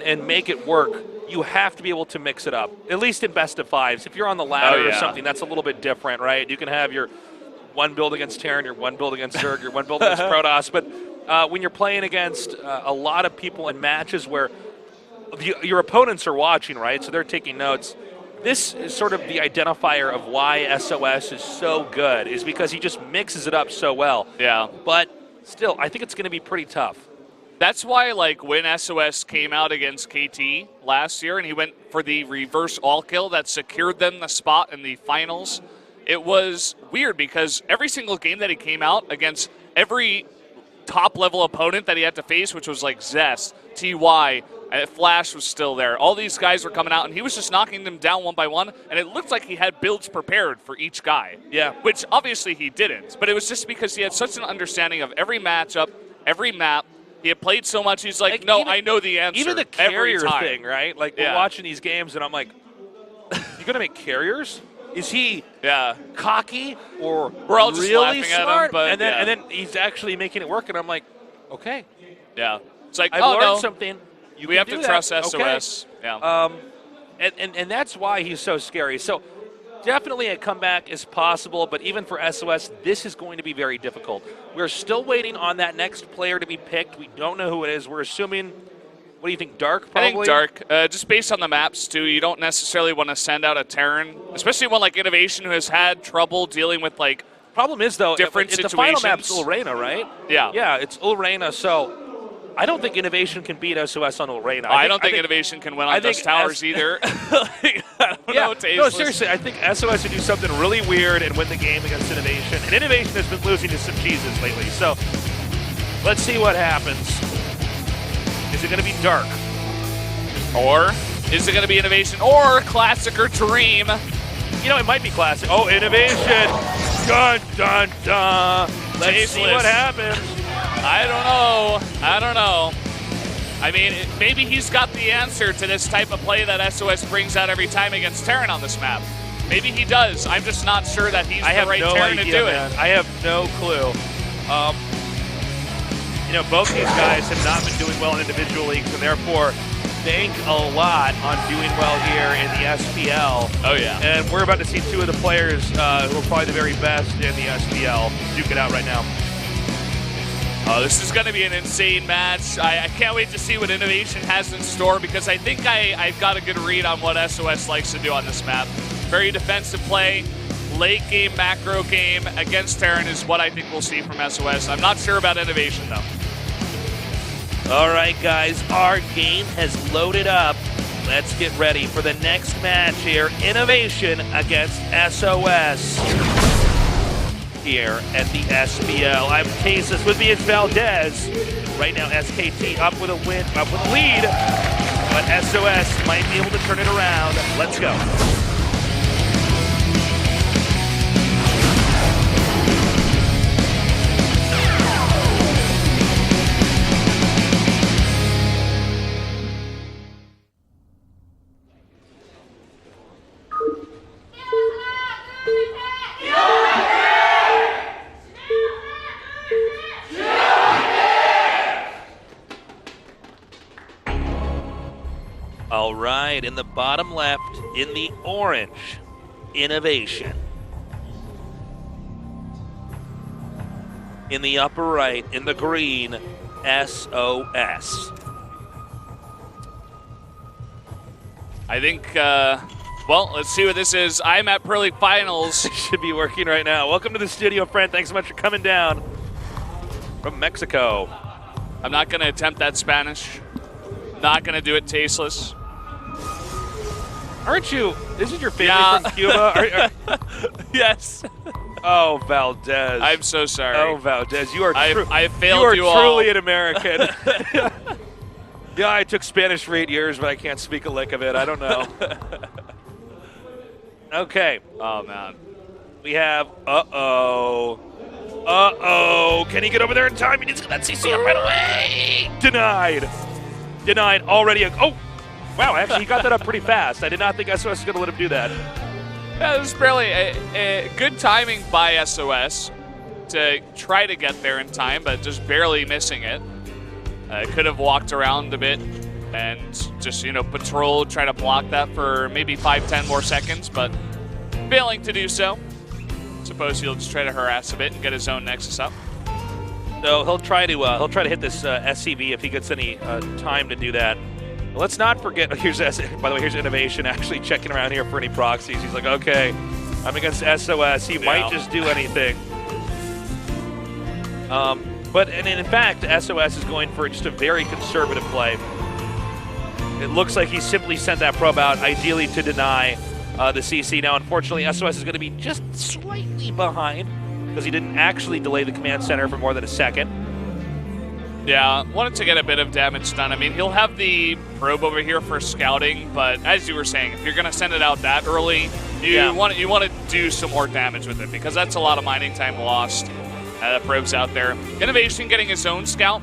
and make it work, you have to be able to mix it up, at least in best of fives. If you're on the ladder or something, that's a little bit different, right? You can have your one build against Terran, your one build against Zerg, your one build against Protoss, but when you're playing against a lot of people in matches where your opponents are watching, right, so they're taking notes, this is sort of the identifier of why SOS is so good, is because he just mixes it up so well. Yeah. But still, I think it's going to be pretty tough. That's why, like, when SOS came out against KT last year and he went for the reverse all kill that secured them the spot in the finals, it was weird because every single game that he came out against every top-level opponent that he had to face, which was like Zest, TY, Flash was still there. All these guys were coming out, and he was just knocking them down one by one, and it looked like he had builds prepared for each guy. Yeah. Which obviously he didn't, but it was just because he had such an understanding of every matchup, every map. He had played so much, he's like, no, I know the answer. Even the carrier thing, right? Like, we're watching these games, and I'm like, you going to make carriers? Is he cocky or we're all just really laughing smart? at him, but and then he's actually making it work, and I'm like, okay. Yeah. It's like, I've learned something. We have to trust SOS. Okay. Yeah. And that's why he's so scary. So definitely a comeback is possible, but even for SOS, this is going to be very difficult. We're still waiting on that next player to be picked. We don't know who it is. We're assuming, what do you think, Dark probably? I think Dark. Just based on the maps, too, you don't necessarily want to send out a Terran, especially one like Innovation who has had trouble dealing with, like, problem is, though, different situations. The final map's Ulrena, right? Yeah. Yeah, it's Ulrena, so I don't think Innovation can beat SOS on Ulrena. I don't think Innovation can win on Dusk Towers either. I don't know, no, seriously, I think SOS would do something really weird and win the game against Innovation. And Innovation has been losing to some cheeses lately, so let's see what happens. Is it going to be Dark? Or is it going to be Innovation or Classic or Dream? You know, it might be Classic. Oh, Innovation. Dun, dun, dun. Let's see what happens. I don't know. I mean, maybe he's got the answer to this type of play that SOS brings out every time against Terran on this map. Maybe he does. I'm just not sure that he's the right Terran to do it. I have no clue. You know, both these guys have not been doing well in individual leagues, and therefore bank a lot on doing well here in the SPL. Oh, yeah. And we're about to see two of the players who are probably the very best in the SPL duke it out right now. Oh, this is going to be an insane match. I can't wait to see what Innovation has in store because I think I've got a good read on what SOS likes to do on this map. Very defensive play, late game, macro game against Terran is what I think we'll see from SOS. I'm not sure about Innovation, though. All right, guys, our game has loaded up. Let's get ready for the next match here. Innovation against SOS. Here at the SPL. I'm Decisive, with me is Valdez. Right now, SKT up with a lead, but SOS might be able to turn it around. Let's go. All right, in the bottom left, in the orange, Innovation. In the upper right, in the green, SOS. I think, well, let's see what this is. I'm at Pro League Finals. Should be working right now. Welcome to the studio, friend. Thanks so much for coming down from Mexico. I'm not going to attempt that Spanish. Not going to do it tasteless. Aren't you? Isn't your family from Cuba? Yes. Oh, Valdez. I'm so sorry. Oh, Valdez. You are I failed you are truly an American. Yeah, I took Spanish for 8 years, but I can't speak a lick of it. I don't know. Okay. Oh, man. We have, uh-oh. Uh-oh. Can he get over there in time? He needs to get that CCM right away. Denied. Denied already. Oh, wow. Actually, he got that up pretty fast. I did not think SOS was going to let him do that. Yeah, it was barely a good timing by SOS to try to get there in time, but just barely missing it. Could have walked around a bit, and just, patrol, try to block that for maybe 5-10 more seconds, but failing to do so. Suppose he'll just try to harass a bit and get his own Nexus up. So he'll try to hit this SCV if he gets any time to do that. Let's not forget. By the way, here's Innovation actually checking around here for any proxies. He's like, okay, I'm against SOS. He might just do anything. But in fact, SOS is going for just a very conservative play. It looks like he simply sent that probe out, ideally to deny the CC. Now, unfortunately, SOS is going to be just slightly behind because he didn't actually delay the command center for more than a second. Yeah, wanted to get a bit of damage done. I mean, he'll have the probe over here for scouting, but as you were saying, if you're going to send it out that early, you want to do some more damage with it because that's a lot of mining time lost. The probe's out there. Innovation getting his own scout.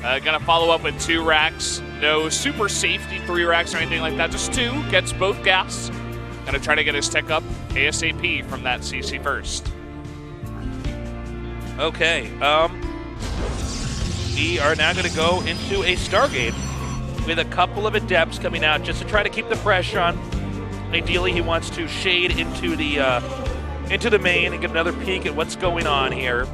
Going to follow up with 2 racks. No super safety 3 racks or anything like that. Just 2. Gets both gas. Going to try to get his tech up ASAP from that CC first. Okay. We are now going to go into a Stargate with a couple of adepts coming out just to try to keep the pressure on. Ideally, he wants to shade into the main and get another peek at what's going on here.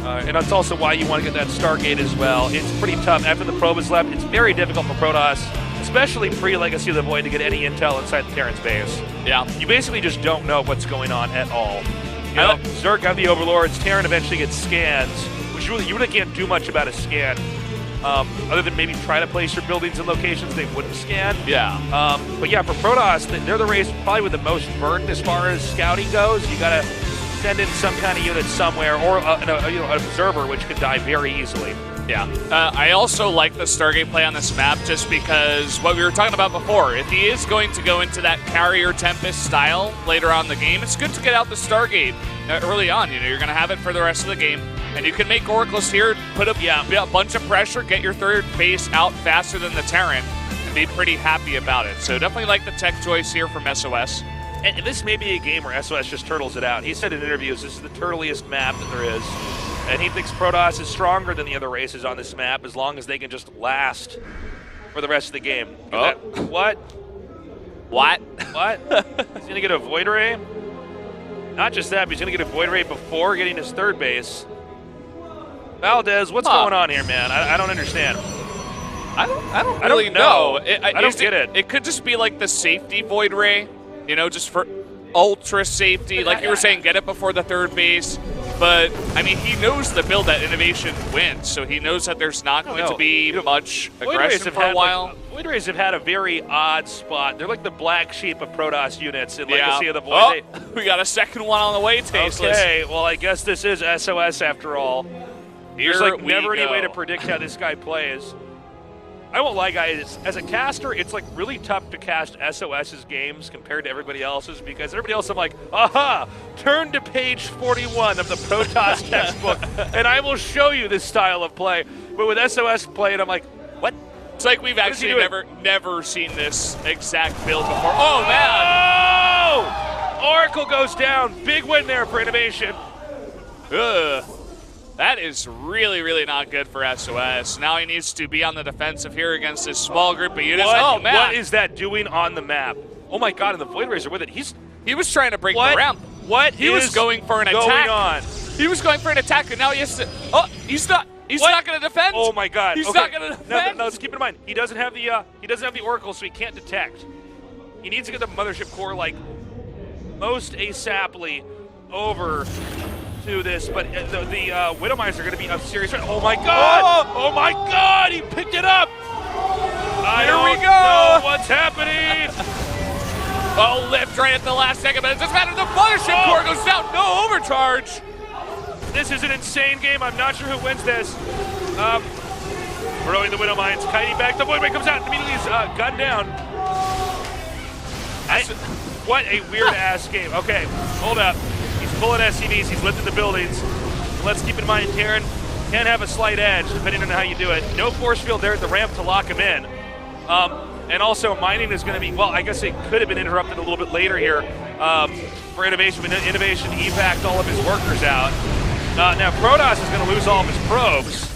And that's also why you want to get that Stargate as well. It's pretty tough. After the probe is left, it's very difficult for Protoss, especially pre-Legacy of the Void, to get any intel inside the Terran's base. Yeah. You basically just don't know what's going on at all. You know, Zerg have the Overlords, Terran eventually gets scans, which you really can't do much about a scan, other than maybe try to place your buildings in locations they wouldn't scan. Yeah. But yeah, for Protoss, they're the race probably with the most burden as far as scouting goes. You got to send in some kind of unit somewhere, or an observer, which could die very easily. Yeah. I also like the Stargate play on this map just because what we were talking about before, if he is going to go into that Carrier Tempest style later on in the game, it's good to get out the Stargate early on. You're going to have it for the rest of the game. And you can make Oracles here, put up a bunch of pressure, get your third base out faster than the Terran, and be pretty happy about it. So definitely like the tech choice here from SOS. And this may be a game where SOS just turtles it out. He said in interviews, this is the turtliest map that there is. And he thinks Protoss is stronger than the other races on this map as long as they can just last for the rest of the game. What? What? He's going to get a Void Ray? Not just that, but he's going to get a Void Ray before getting his third base. Valdez, what's going on here, man? I don't understand. I don't really know. I don't get it. It could just be like the safety Void Ray, just for ultra safety. Like you were saying, get it before the third base. But, I mean, he knows the build that Innovation wins, so he knows that there's not going to be much aggression for a while. Void Rays have had a very odd spot. They're like the black sheep of Protoss units in Legacy of the Void. We got a second one on the way, Tasteless. Okay, well, I guess this is SOS after all. There's like never any way to predict how this guy plays. I won't lie, guys. As a caster, it's like really tough to cast SOS's games compared to everybody else's because everybody else, I'm like, aha, turn to page 41 of the Protoss textbook and I will show you this style of play. But with SOS playing, I'm like, what? It's like we've actually never seen this exact build before. Oh, man! Oh! Oracle goes down. Big win there for Innovation. Ugh. That is really, really not good for SOS. Now he needs to be on the defensive here against this small group of units. Oh, man. What is that doing on the map? Oh, my God, and the Void Rays are with it. He was trying to break the ramp. He was going for an attack. He was going for an attack, and now he has to... Oh, he's not going to defend. Oh, my God. He's not going to defend. No, let's keep in mind. He doesn't have the Oracle, so he can't detect. He needs to get the Mothership Core, like, most ASAPly over to this, but the Widowmines are going to be a serious threat. Oh my God! Oh my God! He picked it up! I don't know what's happening! Oh, lift right at the last second, but it doesn't matter. The Mothership Core goes down. No overcharge. This is an insane game. I'm not sure who wins this. Throwing the Widowmines, kiting back. The Voidman comes out and immediately is gunned down. What a weird-ass game. Okay, hold up. He's pulling SCVs, he's lifting the buildings. Let's keep in mind, Terran can have a slight edge, depending on how you do it. No force field there at the ramp to lock him in. And also, mining is going to be, well, I guess it could have been interrupted a little bit later here for Innovation, but Innovation evac all of his workers out. Now, Protoss is going to lose all of his probes,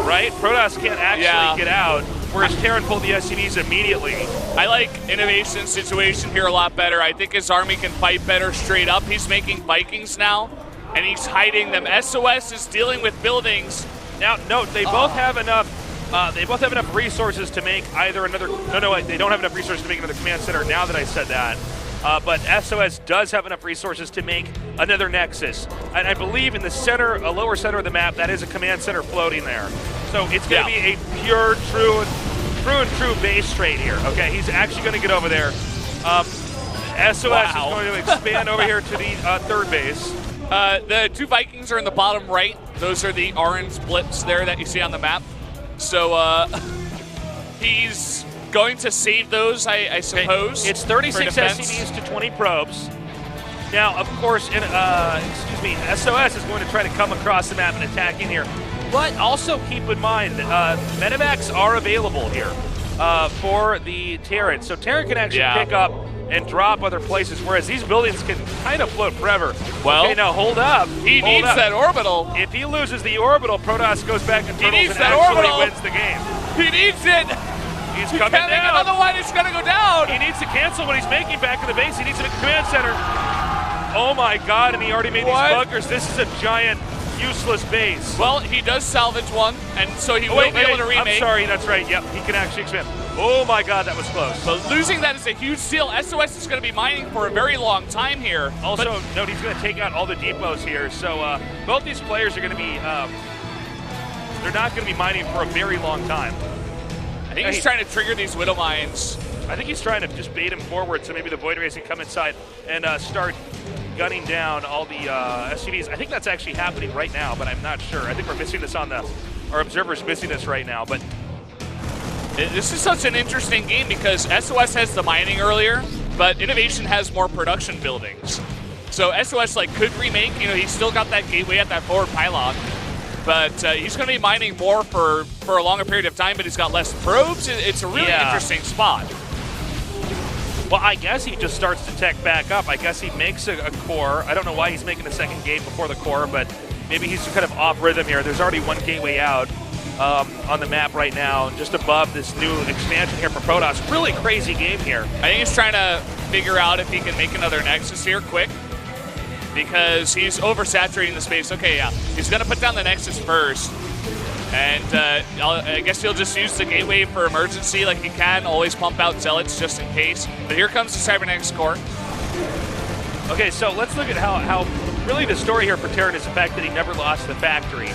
right? Protoss can't actually get out. whereas Terran pulled the SCVs immediately. I like Innovation's situation here a lot better. I think his army can fight better straight up. He's making Vikings now, and he's hiding them. SOS is dealing with buildings. Now, note, they both have enough. They both have enough resources to make either another. No, they don't have enough resources to make another command center. Now that I said that, but SOS does have enough resources to make another Nexus. And I believe in the center, a lower center of the map, that is a command center floating there. So it's going to be a pure, true base trade here. Okay, he's actually going to get over there. SOS is going to expand over here to the third base. The 2 Vikings are in the bottom right. Those are the orange blips there that you see on the map. So he's going to save those, I suppose. It's 36 SCVs to 20 probes. Now, of course, SOS is going to try to come across the map and attack in here. But also keep in mind, medevacs are available here for the Terran. So Terran can actually pick up and drop other places, whereas these buildings can kind of float forever. Well, okay, now hold up. He needs that orbital. If he loses the orbital, Protoss goes back and turtles and wins the game. He needs it. He's coming down. Otherwise, it's going to go down. He needs to cancel what he's making back in the base. He needs to make a command center. Oh my God, and he already made these bunkers. This is a giant, useless base. Well, he does salvage one, and so he will be able to remake. I'm sorry, that's right. Yep, he can actually expand. Oh my God, that was close. But losing that is a huge steal. SOS is going to be mining for a very long time here. Also, note he's going to take out all the depots here. So both these players are going to be, they're not going to be mining for a very long time. I think he's trying to trigger these Widow Mines. I think he's trying to just bait him forward so maybe the Void Rays can come inside and start gunning down all the SCVs. I think that's actually happening right now, but I'm not sure. I think we're missing this on our observer's missing this right now. But this is such an interesting game because SOS has the mining earlier, but Innovation has more production buildings. So SOS could remake. He's still got that gateway at that forward pylon, but he's going to be mining more for a longer period of time. But he's got less probes. It's a really interesting spot. Well, I guess he just starts to tech back up. I guess he makes a core. I don't know why he's making a second gate before the core, but maybe he's kind of off rhythm here. There's already one gateway out on the map right now, just above this new expansion here for Protoss. Really crazy game here. I think he's trying to figure out if he can make another Nexus here quick, because he's oversaturating the space. Okay, yeah. He's going to put down the Nexus first. And I guess he'll just use the gateway for emergency like he can. Always pump out Zealots just in case. But here comes the Cybernetics core. Okay, so let's look at how really the story here for Terran is the fact that he never lost the factory.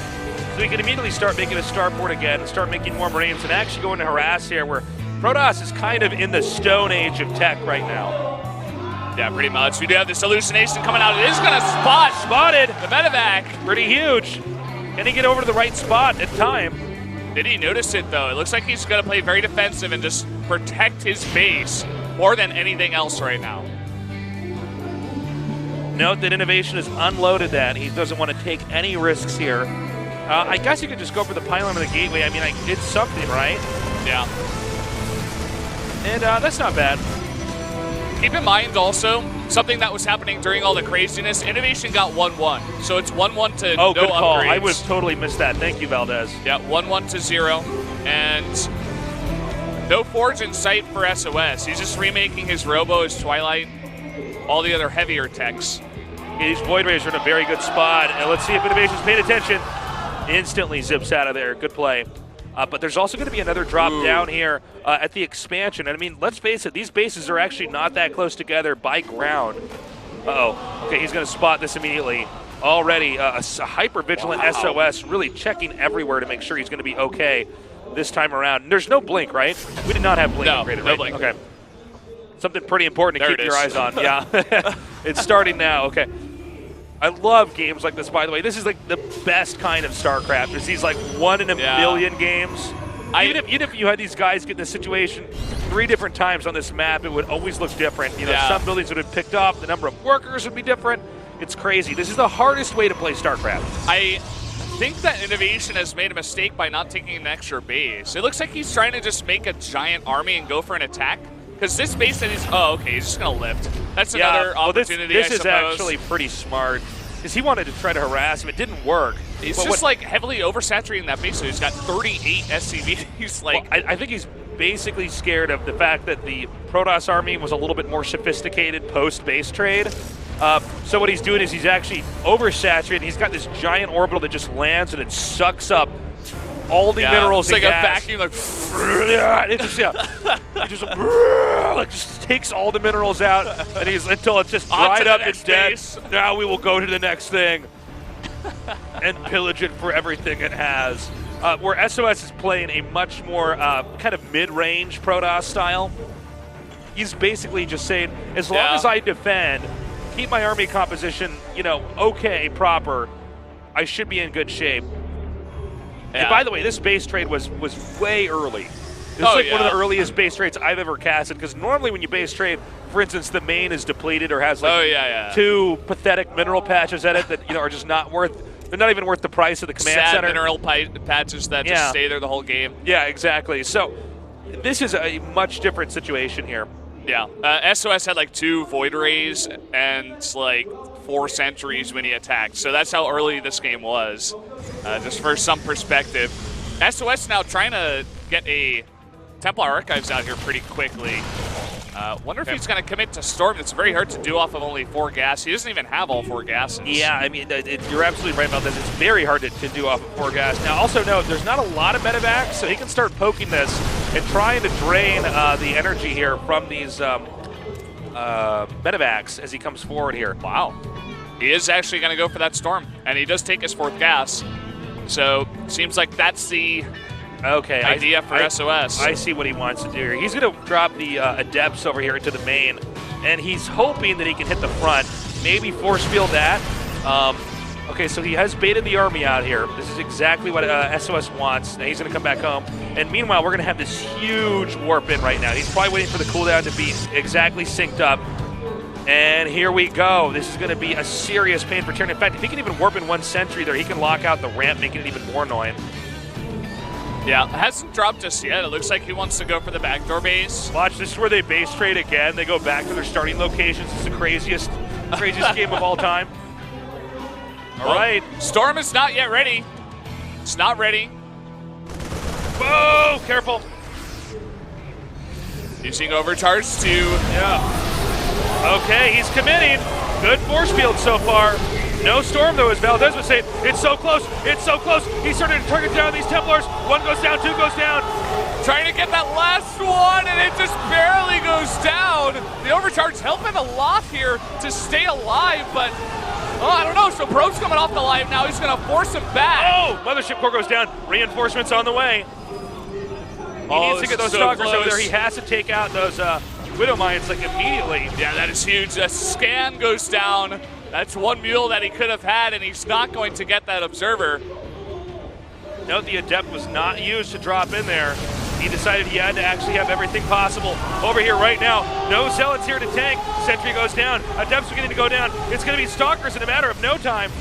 So he can immediately start making a starport again and start making more Marines and actually go into harass here, where Protoss is kind of in the stone age of tech right now. Yeah, pretty much. We do have this hallucination coming out. It is going to spotted the medevac. Pretty huge. Can he get over to the right spot in time? Did he notice it, though? It looks like he's going to play very defensive and just protect his base more than anything else right now. Note that Innovation has unloaded that. He doesn't want to take any risks here. I guess he could just go for the pylon or the gateway. I mean, it's something, right? Yeah. And that's not bad. Keep in mind also, something that was happening during all the craziness, Innovation got 1-1. So it's 1-1 to no good call. upgrades. I would have totally missed that. Thank you, Valdez. Yeah, 1-1 to 0. And no Forge in sight for SOS. He's just remaking his Robo, his Twilight, all the other heavier techs. Yeah, these Void Rays are in a very good spot. And let's see if Innovation's paying attention. Instantly zips out of there. Good play. But there's also going to be another drop down here at the expansion. And I mean, let's face it, these bases are actually not that close together by ground. Uh-oh. Okay, he's going to spot this immediately. Already a hyper-vigilant SOS really checking everywhere to make sure he's going to be okay this time around. And there's no blink, right? We did not have blink upgraded, right? No blink. Okay. Something pretty important to keep your eyes on. Yeah. It's starting now. Okay. I love games like this, by the way. This is like the best kind of StarCraft. There's these like 1 in a million games. Even if you had these guys get in this situation 3 different times on this map, it would always look different. You know, some buildings would have picked up, the number of workers would be different. It's crazy. This is the hardest way to play StarCraft. I think that Innovation has made a mistake by not taking an extra base. It looks like he's trying to just make a giant army and go for an attack. Because this base that he's, he's just going to lift. That's another opportunity, this I is suppose. actually pretty smart. because he wanted to try to harass him. It didn't work. He's But just like heavily oversaturating that base, so he's got 38 SCV. He's like, well, I think he's basically scared of the fact that the Protoss army was a little bit more sophisticated post-base trade. So what he's doing is he's actually oversaturated. He's got this giant orbital that just lands and it sucks up all the minerals. It's like and a gas. vacuum, like It just takes all the minerals out, and until it's just On to dried the up and next dead. base. Now we will go to the next thing and pillage it for everything it has. Where SOS is playing a much more kind of mid-range Protoss style. He's basically just saying, as long as I defend, keep my army composition, okay, proper, I should be in good shape. Yeah. And by the way, this base trade was way early. This is one of the earliest base trades I've ever casted, because normally when you base trade, for instance, the main is depleted or has two pathetic mineral patches at it that are just not worth. They're not even worth the price of the command sad center. mineral patches that just stay there the whole game. Yeah, exactly. So this is a much different situation here. Yeah, SOS had like 2 Void Rays and like 4 Sentries when he attacked. So that's how early this game was, just for some perspective. SOS now trying to get a Templar Archives out here pretty quickly. Wonder if he's going to commit to Storm. It's very hard to do off of only 4 gas. He doesn't even have all 4 gases. Yeah, I mean, you're absolutely right about this. It's very hard to do off of 4 gas. Now, also note, there's not a lot of medevacs, so he can start poking this and trying to drain the energy here from these medevacs as he comes forward here. Wow. He is actually going to go for that Storm, and he does take his 4th gas. So, seems like that's the idea for SOS. I see what he wants to do here. He's going to drop the Adepts over here into the main, and he's hoping that he can hit the front, maybe force field that. Okay, so he has baited the army out here. This is exactly what SOS wants. Now he's going to come back home. And meanwhile, we're going to have this huge warp in right now. He's probably waiting for the cooldown to be exactly synced up. And here we go. This is going to be a serious pain for Tyrion. In fact, if he can even warp in 1 sentry there, he can lock out the ramp, making it even more annoying. Yeah, hasn't dropped just yet. It looks like he wants to go for the backdoor base. Watch, this is where they base trade again. They go back to their starting locations. It's the craziest game of all time. All right. Storm is not yet ready. It's not ready. Whoa, careful. Using overcharge to... Yeah. Okay, he's committing. Good force field so far. No Storm, though, as Valdez would say. It's so close. It's so close. He's starting to target down these Templars. 1 goes down, 2 goes down. Trying to get that last one, and it just barely goes down. The overcharge helping a lot here to stay alive, but I don't know. So Pro's coming off the live now. He's going to force him back. Oh, Mothership Core goes down. Reinforcements on the way. He needs to get those stalkers over there. He has to take out those Widow Mines like immediately. Yeah, that is huge. A scan goes down. That's 1 mule that he could have had, and he's not going to get that observer. Note the Adept was not used to drop in there. He decided he had to actually have everything possible. Over here right now, no Zealots here to tank. Sentry goes down. Adepts are getting to go down. It's going to be Stalkers in a matter of no time.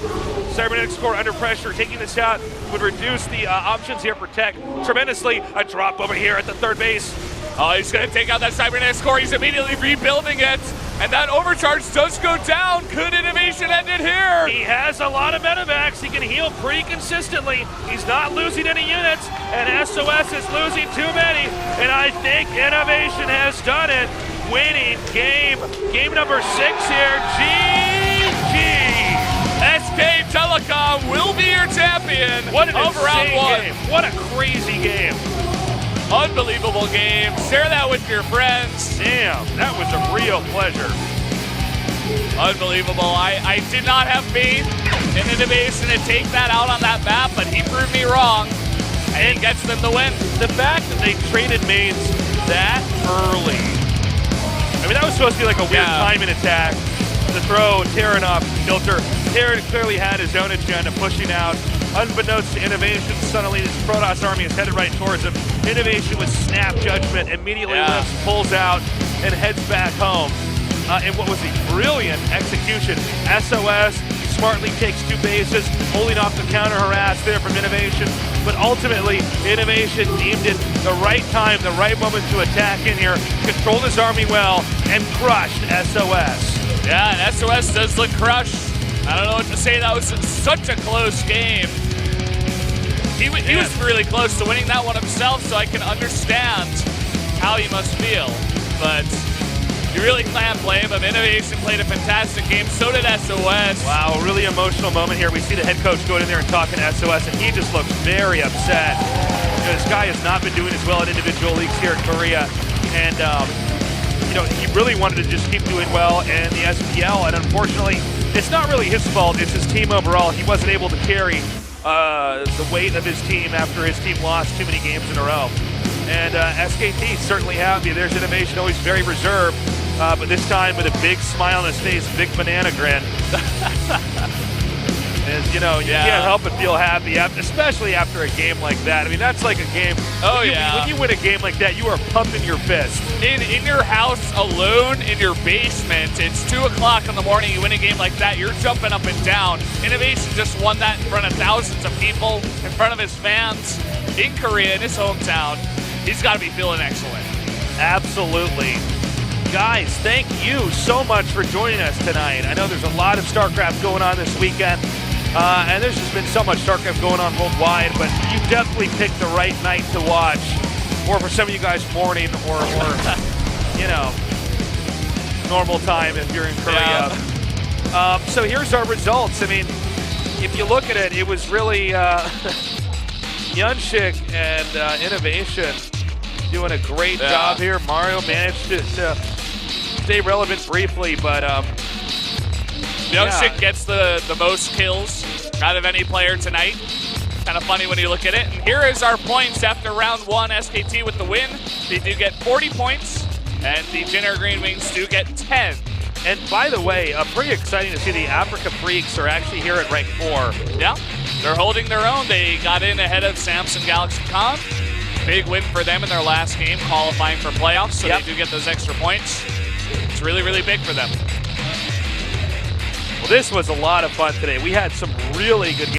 Cybernetics Core under pressure. Taking this out would reduce the options here for Tech tremendously. A drop over here at the 3rd base. Oh, he's going to take out that Cybernetics Core. He's immediately rebuilding it. And that overcharge does go down. Could Innovation end it here? He has a lot of medevacs. He can heal pretty consistently. He's not losing any units, and SOS is losing too many. And I think Innovation has done it. Winning game number 6 here. GG. SK Telecom will be your champion. What an of round insane 1. game. What a crazy game. Unbelievable game. Share that with your friends. Damn, that was a real pleasure. Unbelievable. I did not have faith in Innovation to take that out on that map, but he proved me wrong, and he gets them the win. The fact that they traded mains that early. I mean, that was supposed to be like a weird timing attack to throw Terran off kilter. Terran clearly had his own agenda pushing out. Unbeknownst to Innovation, suddenly this Protoss army is headed right towards him. Innovation with snap judgment immediately lifts, pulls out, and heads back home. And what was a brilliant execution. SOS smartly takes 2 bases, holding off the counter harass there from Innovation. But ultimately, Innovation deemed it the right time, the right moment to attack in here, controlled his army well, and crushed SOS. Yeah, and SOS does look crushed. I don't know what to say. That was such a close game. He was really close to winning that one himself, so I can understand how he must feel. But you really can't blame him. Innovation played a fantastic game. So did SOS. Wow, a really emotional moment here. We see the head coach going in there and talking to SOS, and he just looks very upset. You know, this guy has not been doing as well in individual leagues here in Korea, and you know, he really wanted to just keep doing well in the SPL, and unfortunately, it's not really his fault. It's his team overall. He wasn't able to carry the weight of his team after his team lost too many games in a row. And SKT certainly happy. There's Innovation, always very reserved, but this time with a big smile on his face, big banana grin. And, you know, you can't help but feel happy, especially after a game like that. I mean, that's like a game. When you win a game like that, you are pumping your fist. In your house alone, in your basement, it's 2 o'clock in the morning, you win a game like that, you're jumping up and down. Innovation just won that in front of thousands of people, in front of his fans, in Korea, in his hometown. He's got to be feeling excellent. Absolutely. Guys, thank you so much for joining us tonight. I know there's a lot of StarCraft going on this weekend, and there's just been so much StarCraft going on worldwide, but you definitely picked the right night to watch, or for some of you guys, morning or you know, normal time if you're in Korea. Yeah. So here's our results. I mean, if you look at it, it was really Yunshik and Innovation doing a great job here. Mario managed to stay relevant briefly, but Yunshik gets the most kills out of any player tonight. Kind of funny when you look at it. And here is our points after round 1. SKT with the win. They do get 40 points, and the Jenner Green Wings do get 10. And by the way, pretty exciting to see the Africa Freaks are actually here at rank 4. Yeah, they're holding their own. They got in ahead of Samsung Galaxy Con. Big win for them in their last game, qualifying for playoffs, so they do get those extra points. It's really, really big for them. Well, this was a lot of fun today. We had some really good games.